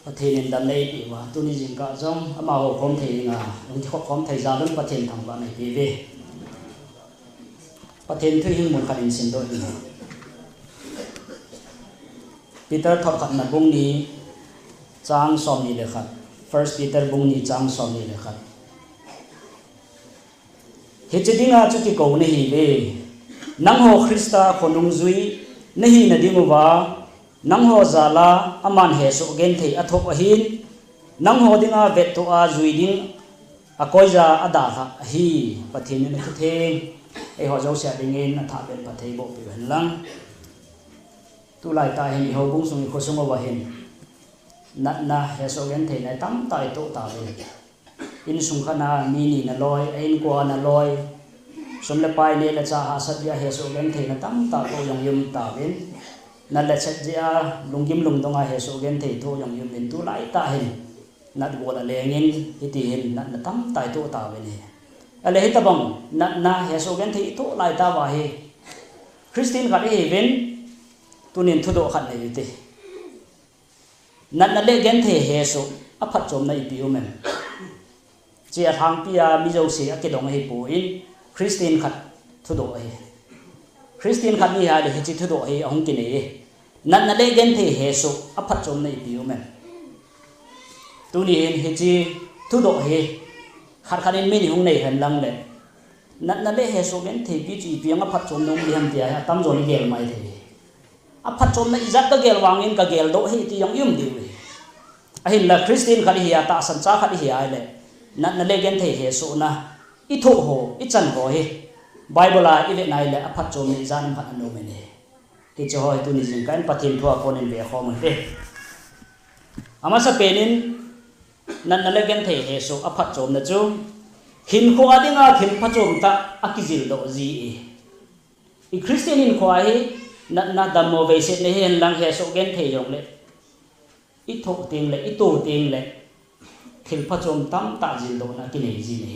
pathin dan nei pi wa tuni jing ka jong ama ho khom thei nga lung thi khom thei za dun pathin thang ba nei pi ve pathin thu hing mun khanin sin do ni Peter thot khat na bung ni chang som ni le khat First Peter bung ni chang som ni le khat he chedinga chu ki ko nei ve nang ho Krista khonung zui nei na dingu wa nang ho zala aman he so gen thei athop a hin nang ho dinga vet to a zui ding a koiza ada ha hi pathin ni thu the e ho zo sia ding in a tha ben pathei bo pi han lang tu lai ta hin ho bung sung ko sung wa hin na he so gen thei nai tam tai to ta ve in sung khana mi ni na loi ein ko na loi som le pai ne la cha ha sat ya he so gen thei na tam ta to yong yum ta ben na le chat ja lungkim lung donga he so gen thei to yong yum min tu lai ta hin nat bo la le ngin iti hin na tam tai to ta ve ne ale he ta bang na he so gen thei to lai ta wa he Christian ka he ven tunin thu do khat nei te na le gen thei he so a phat chom nai pi men chia thang pia mi zo se a ke dong he po in Christian khat thu do he Christian khat ni ha le chi thu do he ong ki nei na le gen thei he so a phat chom nei pi men tu ni he chi thu do he khat khanin mi ni hung nei han lang le na le he so gen thei pi chi pi ang a phat chom nong li ham tia tam zon gel mai the a phat chom na izat ka gel wangin ka gel do he ti yong yum di we a hin la Christian khat hi ta san cha khat hi ai le na le gen thei he so na I tho ho I chan ho he Bible a ile nai le a phat chom ni zan phat no me ne ti cho hoi tu ni jing kan pathin thua pon in ve khom he ama sa penin na le gen thei he so a phat chom na chu hin kho adinga hin phat chom ta akizil do ji I Christian in kho he na damo ve se ne hen lang he so gen thei yong le I tho ting le I tu ting le hin phat chom tam ta jil do na ki nei ji ne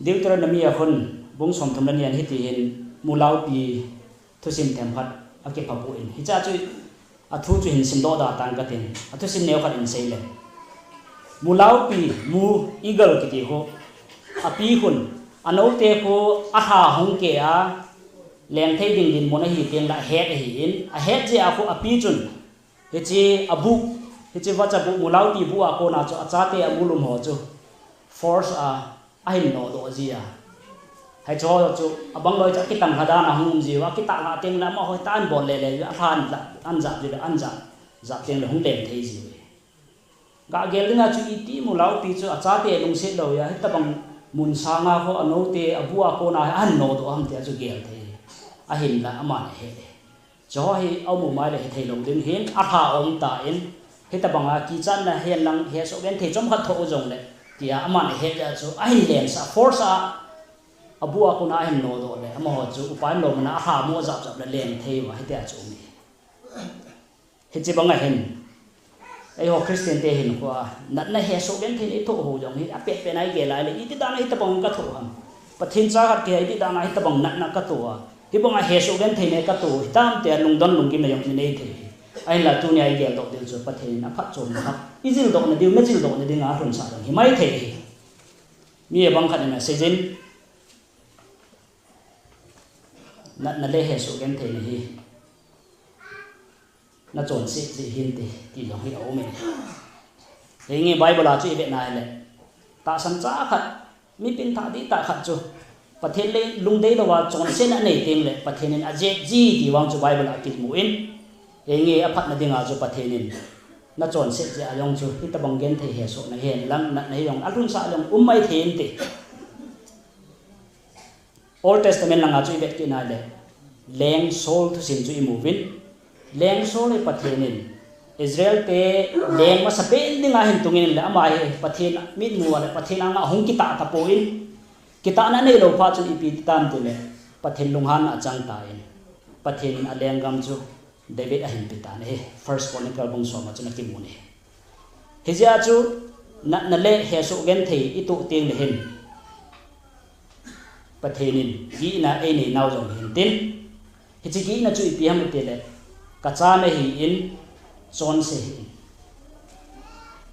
Deuteronomy khon bung som thum lan yan hi ti hin mulau pi thu sim them khat ake papu in hi cha chu a thu chu hin sim do da tan ka tin a thu sim neu khat in sei le mulau pi mu eagle ki ti ho a pi hun ano te ko a ha hong ke a leng thei ding din mona hi teng la het hi in a het je a ko a pi chun he chi abu he chi wa cha bu mulau pi bu a ko na chu a cha te a mulum ho chu force a ai no do zia hai cho chu abang loi cha ki tang hada na hum ji wa ki ta la teng la ma hoi tan bon le le a phan la an ja ji an ja teng le hung tem thei ji ga gel na chu iti mu lau pi chu a cha te lung se lo ya ta bang mun sa nga ho ano te abua ko na an no do am te chu gel thei a hin la ama he cho hi au mu mai le thei lo ding hin a tha om ta in he ta bang a ki chan na he lang he so gen thei chom khat tho jong le tia aman he ja chu ai len sa force a abua ko na hin no do le ama ho chu upan lo na ha mo zap zap le len thei wa he ta chu ni he chi bang a hin ai ho Christian te hin ko na he so gen thei tho ho jong hi a pe pe nai ge lai le I ti da na hi ta bang ka tho ham pathin cha khat ke I ti da na hi ta bang na ka to hi bang a he so gen thei ne ka to tam te lung don lung ki me yong ni thei ai la tu ni ai ge do del chu pathin a phat chom na izil do na diu mejil do na ding a ron sa dang hi mai thei mi e bang khat na se jin na le he so gen thei ni hi na chon se ji hin te ti long hi au me le nge Bible a chu ve nai le ta san cha khat mi pin tha di ta khat chu pathin le lung dei lo wa chon se na nei teng le pathin in a je ji ti wang chu Bible a kit mu in nge a phat na ding a chu pathin in na chon se je ayong chu hi ta bang gen thei he so na hen lang na nei yong alun sa long mai thein te Old Testament lang a chu ve ki na le leng sol thu sin chu I movin leng sol e pathin Israel te leng ma sa pe ding a hin tungin le ama he pathin mit mu le pathin anga hung ki ta ta po in ki ta na nei lo pha chu I pi tam tu le pathin lung han a chang ta in pathin a leng gam chu David a hin pi ta ne First Chronicle bung so ma chu na ki mu ne he ja chu na le he so gen thei I tu ting le hin pathenin gi na e nei nau jong hin tin hi chi gi na chu I pi ham te le ka cha me hi in chọn sẽ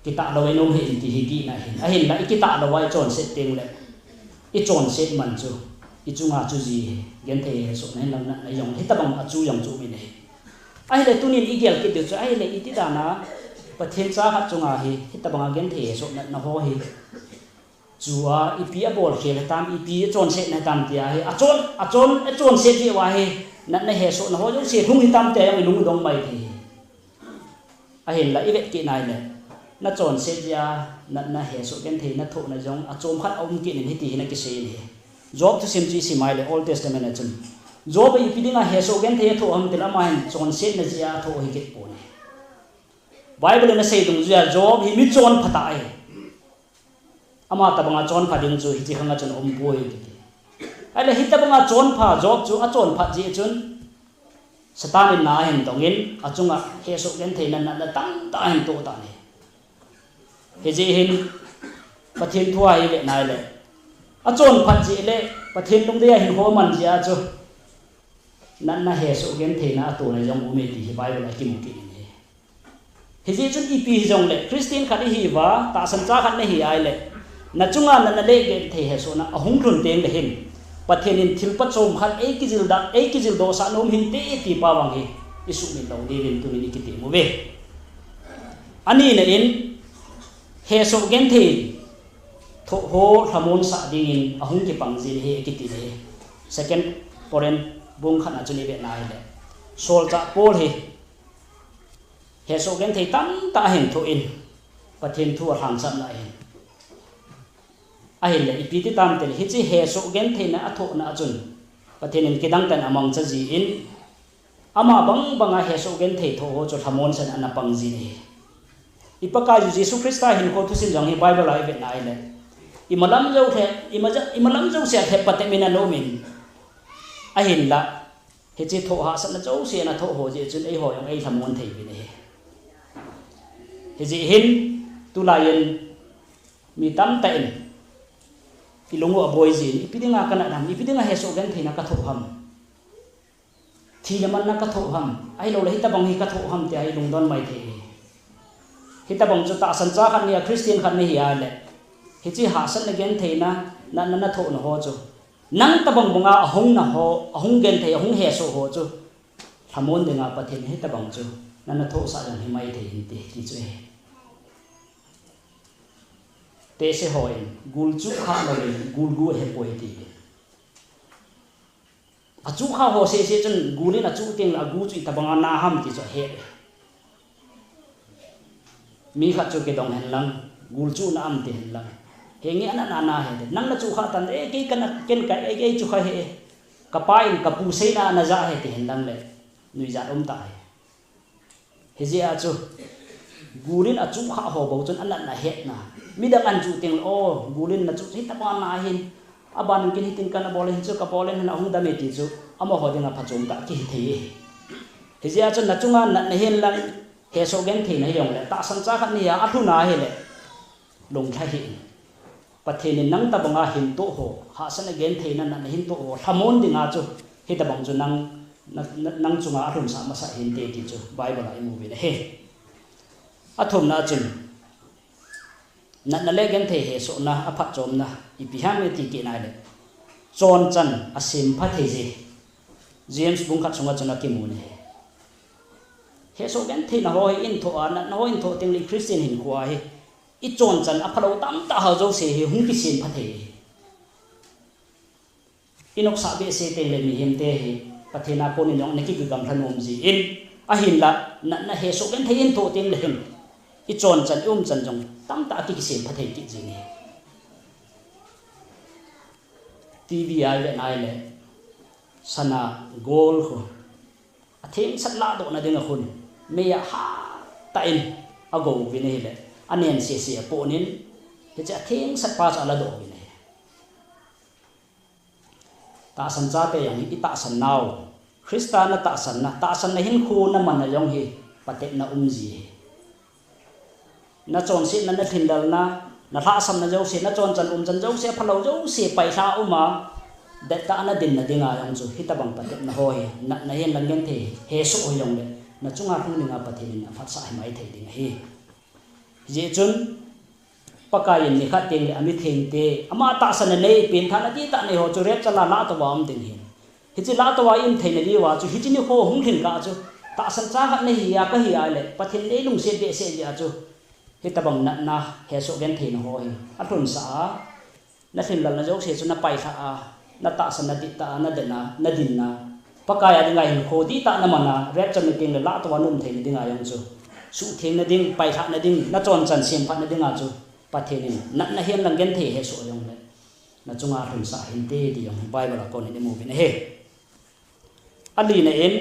kita lo enom hin ti higi na hin a hin la kita lo wai chọn sẽ tiếng lệ ít chọn sẽ man chu ít chung à chu gì gen thế so nên là yong hita bang chu yong chu mi ne ai le tunin igel ki de chu ai le iti da na pathen cha ha chung à hi hita bang gen thế so na ho hi chu a ipi a bol khel tam ipi chọn sẽ na tam tia hi a chọn sẽ ji wa hi na he so na ho jo se thung hi tam te ang lung dong mai thi a hin la ivet ki nai le na chọn sẽ ja na he so gen thế na tho na jong a chom khat om ki ni ti hi na ki se ni Job to simji simai le Old Testament na chun Job i pidinga he so gen the tho am tila main chon set na jia tho hi ket pone Bible na sei dung jia Job hi mi chon phata ai ama ta banga chon pha ding chu hi chi khanga chon om boi ki ai le hi ta banga chon pha Job chu a chon pha ji chun Satan na hen dongin a chunga he so gen the na tang ta hen to ta ne he ji hin pathin thua hi ve nai le a chon phat ji le pathin tung de hin ho man ja chu nan na he so gen the na to na jong ume ti Bible ki mu ki ni he ji chun ipi jong le Christian khat hi wa ta san cha khat ne hi ai le na chunga na le gen the he so na ahung thun teng le hin pathin in thil pa chom khat ei ki jil do sa nom hin te ti pa wang hi isu min lo de vin tu ni ki ti mu ve ani na in he so gen the tho ho thamon sa ding in ahung ki pang jin he ki ti le second foreign bung khana chuni be nai le sol cha pol he so gen thei tam ta hen tho in pathin thu hang sam na in a hin le ipi ti tam tel hi chi he so gen thei na atho na chun pathin in kidang tan among cha ji in ama banga he so gen thei tho ho cho thamon san ana pang ji ni ipaka Jesus Christa hin ko thu sin jang hi Bible ai be nai le imalam jo se the patemina no min a hin la he chi tho ha san jo se na tho ho je chun ei ho yong ei thamon thei bi ne he ji hin tu la yen mi tam ta in ilungu aboi ji ipidinga kana dam ipidinga he so gan theina ka tho ham thi yaman na ka tho ham ai lo le hita bang hi ka tho ham te ai lung don mai the hita bang chu ta san cha khan ni Christian khan ni hi ale hi chi ha san again theina na tho na ho chu nang tabang bunga ahung na ho ahung gen the ahung he so ho chu thamon de nga pathen he tabang chu na tho sa jang hi mai the hin te ki chu he te se ho in gul chu kha lo le gul gu he poi ti a chu kha ho se chun gulin a chu teng la gu chu tabang na ham ti chu he mi kha chu ke dong hen lang gul chu na am te hen lang hengi ana na he nang na chu kha tan e ke kan ken ka e chu kha he kapain kapu sei na za he te hen lang le nui za om ta he je a chu gulin a chu kha ho bo chun an na he na mi dang an chu teng o gulin na chu hi ta pa na hin aban kin hitin kan bol hin chu ka bol hin na hung da me ti chu amo ho dinga phachom ta ki the he je a chu na chunga na hen lang he so gen the na yong le ta san cha khat ni ya a thu na he le long tha hi pathen nang ta banga hin to ho ha san again theina na hin to ho thamon dinga chu he ta bang chu nang chunga athum sa ma sa hin te ti chu Bible ai mu bi ne he athum na chun na le gen the he so na a phat chom na ipi ha me ti ke na le chon chan a sim pha the ji James bung khat chunga chuna ki mu ne he so gen the na ho in tho na ho in tho ting li Christian hin kwa he i chon chan a phalo tam ta ha jo se hi hung ki sin pha the inok sa be se te le mi him te hi pathena ko ni yong ne ki gam thanom ji in a hin la na he so gen the in tho ting le him i chon chan chan jong tam ta ki sin pha the ki ji ni TV ai le nai le sana gol ko a thing sat la do na ding a khun me ya ha ta in a go vi ne le anen se po nin he cha thing sat pa cha la do vi ne ta san cha te yang i ta san naw Krista na ta san na hin khu na man na yong hi patek na ji na chon si na thindal na tha sam na jo se na chon chan chan jo se phalo jo se pai tha uma da ta na din na dinga yang chu hi ta bang patek na ho hi na hen lang gen the he so yong le na chunga phung ninga pathin phat sa mai thei ding hi je chun pakayin ni kha teng ami theng te ama ta san nei pin thana ti ta nei ho chu rep chala la to wam ding hin hi chi la to wa im thei nei wa chu hi chi ni ho hung thin ka chu ta san cha khat nei ya ka hi ai le pathin nei lung se de se ya chu hi ta bang na he so gen thei no ho hi a thun sa na thin lal na jok se chu na pai kha a na ta san na ti ta na de na din na pakaya dinga hin kho di ta na mana rep chan ni teng la to wa num thei ni dinga yang chu su theng na ding pai kha na ding na chon chan sem phat na dinga chu pathenin na hiam lang gen the he so yong le na chunga thun sa hin te di yong bible ko ni mu bin he ali na en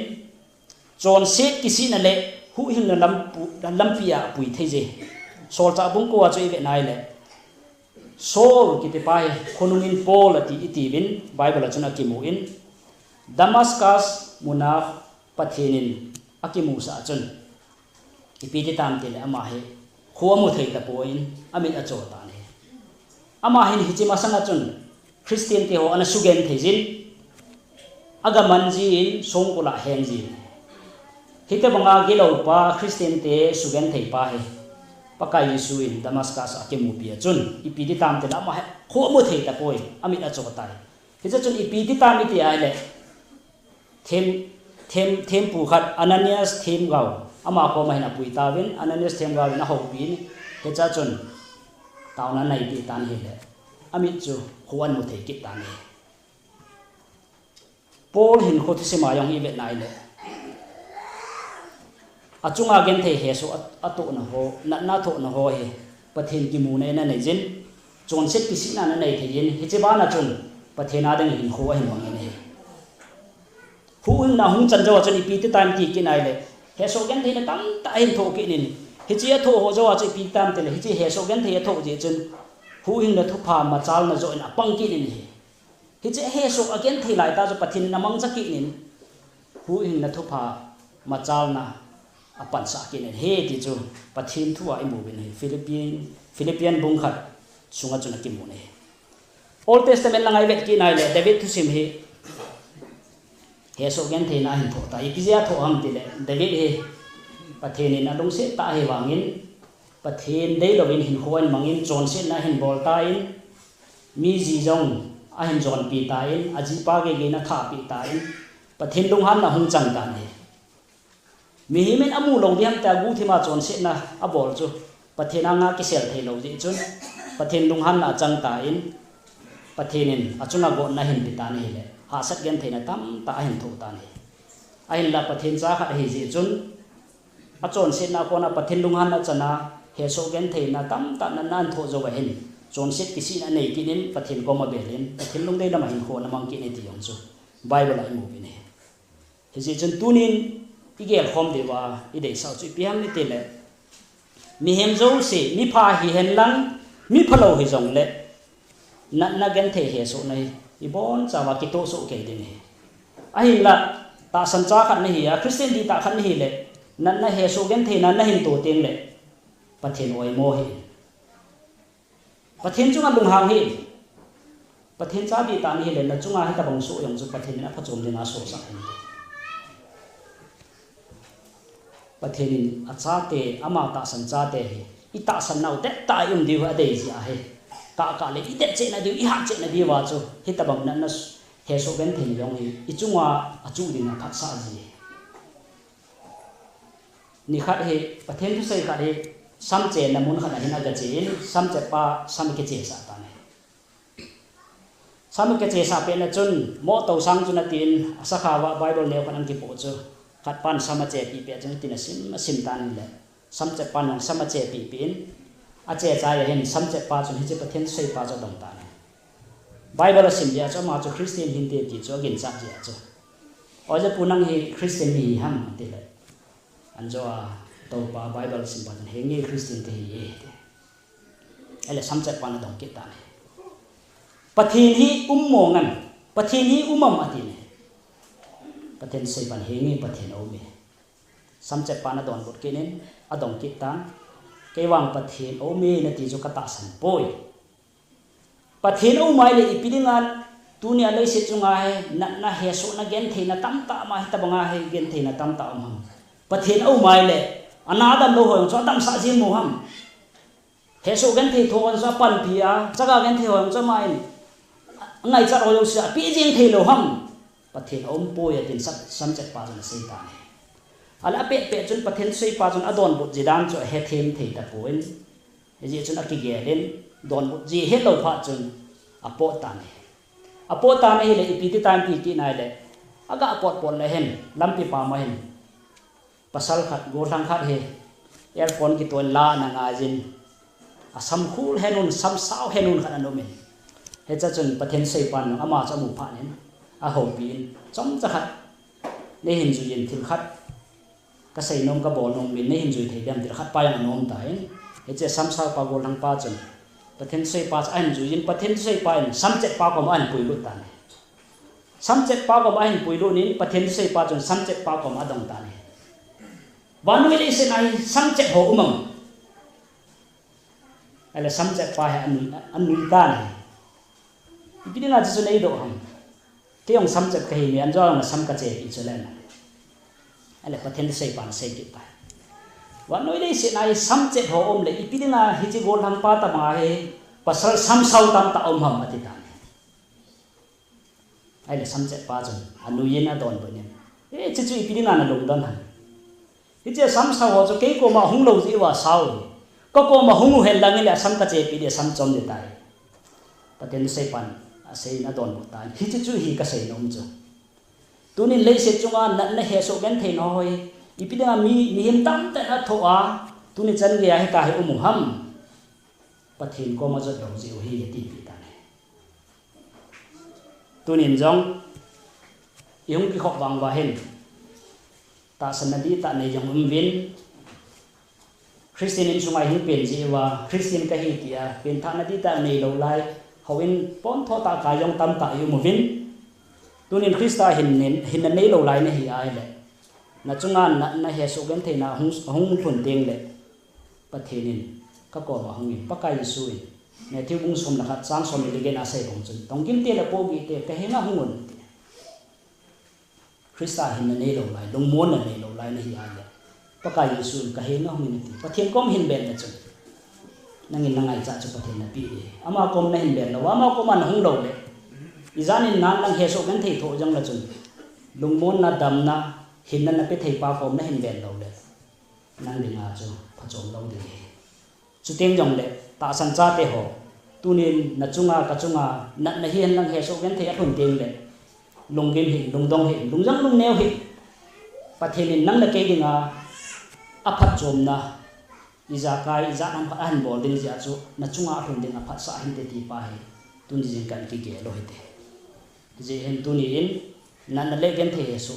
chon set kisi na le hu hin na lam pia pui thei je sol cha bung ko chu ve nai le sol ki te pai khonungin pol ati iti bin bible chuna ki mu in damascus muna pathenin akimu sa chun ipiti tam te le ama he khuamu thei ta poin amit acho ta ne ama hin hichima sanga chun christian te ho ana sugen theijin aga manji in songkula henji hite banga gelo pa christian te sugen thei pa he pakai yesu in damascus akemu pia chun ipidi tam te lama khuamu thei ta poin amit acho ta hicha chun ipidi tam iti ai le them pu khat ananias them gau ama ko mahina pui tawin ananias them gau na ho bin hecha chun tauna nai ti tan he le amit chu khuan mu thei ki tan he Paul hin kho thi sema yong i ve nai le achunga gen thei he so atu na ho na tho na ho he pathin ki mu ne na nei jin chon set ki sina na nei thei yin hi che ba na chun pathena deng hin kho hin bang ne hu na hung chan jo chun i pi ti time ti ki nai le he so gen thei na tam ta hin tho ki nin hi chi tho ho jo chi pi tam te le hi chi he so gen thei tho je chun hu hin na thu pha ma chal na jo na pang ki nin hi chi he so again thei lai ta jo pathin na mang cha ki nin hu hin na thu pha ma chal na apan sa ki nin he ti chu pathin thu a imu bin philippine bung khat sunga chuna ki mu ne old testament langai vet ki nai le david thu sim he he so gen the na hin tho ta ikizia tho ham ti le david he pathin in adong se ta he wangin pathin dei lovin hin khoan mangin chon se na hin bol ta in mi ji jong a hin jon pi ta in aji pa ge na tha pi ta in pathin dong han na hung chang ta ne mi himen amu long diam ta gu thima chon se na a bol chu pathin anga ki sel thei lo ji chun pathin dong han na chang ta in pathinin achunga go na hin pi ta ne le ha sat gen theina tam ta hin tho ta ne a hin la pathin cha khat hi ji chun a chon se na ko na pathin lung han na chana he so gen theina tam ta na nan tho zo wa hin chon set ki si na nei kinin pathin ko ma belin pathin lung dei na ma hin ko na mang ki ne ti yong chu bible ai mu bi ne hi ji chun tunin igel khom de wa i dei sau chu piam ni te le mi hem zo se mi pha hi hen lang mi phalo hi jong le na gen the he so nei ibon chawa ki to so ke de ne ai la ta san cha khat ne hi a christian di ta khat ne hi le na he so gen the na hin to teng le pathin oi mo hi pathin chunga lung hang hi pathin cha bi ta ni le na chunga hi ta bang so yong chu pathin na phachom de na so sa hin pathin acha te ama ta san cha te hi i ta san nau te ta yum di wa de ji a he ka le i de che na di i ha che na di wa chu hi ta bang na he so gen thin yong hi i chunga achu di na phat sa ji ni khat he pathin thu sei khat he sam che na mun khat hin aga che sam che pa sam ke che sa ta ne sam ke che sa pe na chun mo to sang chun tin asa kha wa bible ne kan ki po chu khat pan sam che pi pe chun tin sim tan le sam che pan nong sam che pi pin a che cha ya hen sam che pa chun hi che pathin sei pa cho dong ta ne bible sim dia cho ma cho christian hin te ti cho gin sa ji cho o je punang hi christian ni ham te le an jo a to pa bible sim ban he nge christian te hi ele sam che pan dong ki ta ne pathin hi mo ngan pathin hi umam ati ne pathin sei ban he nge pathin o me sam che pan don bot ki nen adong ki ta ke wang pathin o me na ti jo ka ta san poi pathin o mai le ipidingan tunia le se chunga he na he so na gen the na tam ta ma ta banga he gen the na tam ta am pathin au mai le anadam lo hoyong cho dam sa jin mo ham he so gan the thon sa pan pia chaga gan the hoyong cho mai ngai cha hoyong sa pi jing the lo ham pathin om po ya tin sam chet pa jong sei ta ne ala pe chun pathin sei pa jong adon bu jidan cho he them the ta poin he ji chun aki ge den don bu ji he lo pha chun apo ta ne le ipi ti time pi ti nai le aga pot le hen lampi pa ma hen pasal khat go thang khat he earphone ki toin la na nga jin asam khul henun sam sao henun khat anu men he cha chun pathen sei pan ama cha mu pha nen a ho pin chom cha khat ne hin ju yin thil khat ka sei nom ka bol nom min ne hin ju thei dam tir khat pa yang nom ta hen he che sam sao pa go thang pa chun pathen sei pa an ju yin pathen sei pa en sam chet pa ko an pui lu ta ne sam chet pa ko an pui lu ni pathen sei pa chun sam chet pa ko ma dong ta ne vanu ile se nai sam chet ho umam ala sam chet pa he an nui ta ne ipini na chu nei do ham ke yong sam chet ka hi mi an jo na sam ka che i chelen ala pathen sei pa sei ki pa vanu ile se nai sam chet ho om le ipini na hi chi gol hang pa ta ma he pasal sam sau tam ta om ham ati ta ne ala sam chet pa jong anu yin a don bo ne e chu chu ipini na lom dan han iche sam sao ho cho ke ko ma hung lo ji wa sao ko ma hung hen lang le sam ka che pi de sam chom de tai paten sei pan a sei na don ta hi chu hi ka sei nom chu tunin le se chunga na he so gan the no hoi ipi da mi him tam ta na tho a tuni chan ge a he ka he umu ham pathin ko ma zo do ji hi ti pi ta ne tunin jong yung ki khop bang wa hen ta sanadi ta nei jong vin Christian in sumai hin pen ji wa Christian ka hi tia pen tha nadi ta nei lo lai hawin pon tho ta ka jong tam ta yu mo vin tunin Christa hin nei lo lai ne hi ai le na chunga na he so gen the na hung thun teng le pathenin ka ko ma hungin pakai sui ne thiu bung som na khat sang som le gen a sei bong chun tong kim te le po gi te ka he na hungun Christa hin nei lo lai dong mon na nei lo lai ne hi ai le pakai yesu ka he na hungin ti pathen kom hin ben na chun nangin nangai cha chu pathen na pi ama kom na hin ben lo ama kom an hung lo le izanin nan lang he so gan thei tho jang la chun lung mon na dam na hin na pe thei pa kom na hin ben lo le nang dinga chu phachom lo de chu tem jong le ta san cha te ho tunin na chunga ka chunga na hian lang he so gan thei a thun teng le lung gim hin lung dong hin lung jang lung neo hin pathenin nang la ke dinga a phat chom na iza kai iza nam pha an bol din ja chu na chunga thun dinga phat sa hin te ti pa he tun jing kan ki ge lo he te je hen tunin nan na le gen the so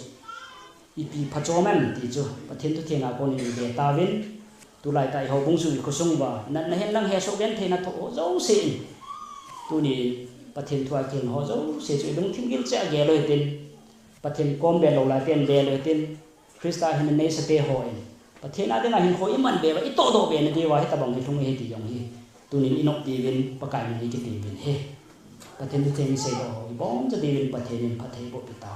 ipi phachoman ti chu pathen tu thenga ko ni be ta win tu lai tai ho bung su ko sung ba nan na hen lang he so gen the na tho zo se tu ni pathen thua ken ho zo se chu dong thim gil cha ge lo he tin pathen kom be lo la ten be lo tin Christa hin nei sa te ho en pathen ade na hin ho iman be ba i to do be na de wa he ta bang he thung he ti yong hi tu ni inok ti win pakai ni ki ti win he pathen tu theng se do ho bong cha ti win pathen in phathei bo pi ta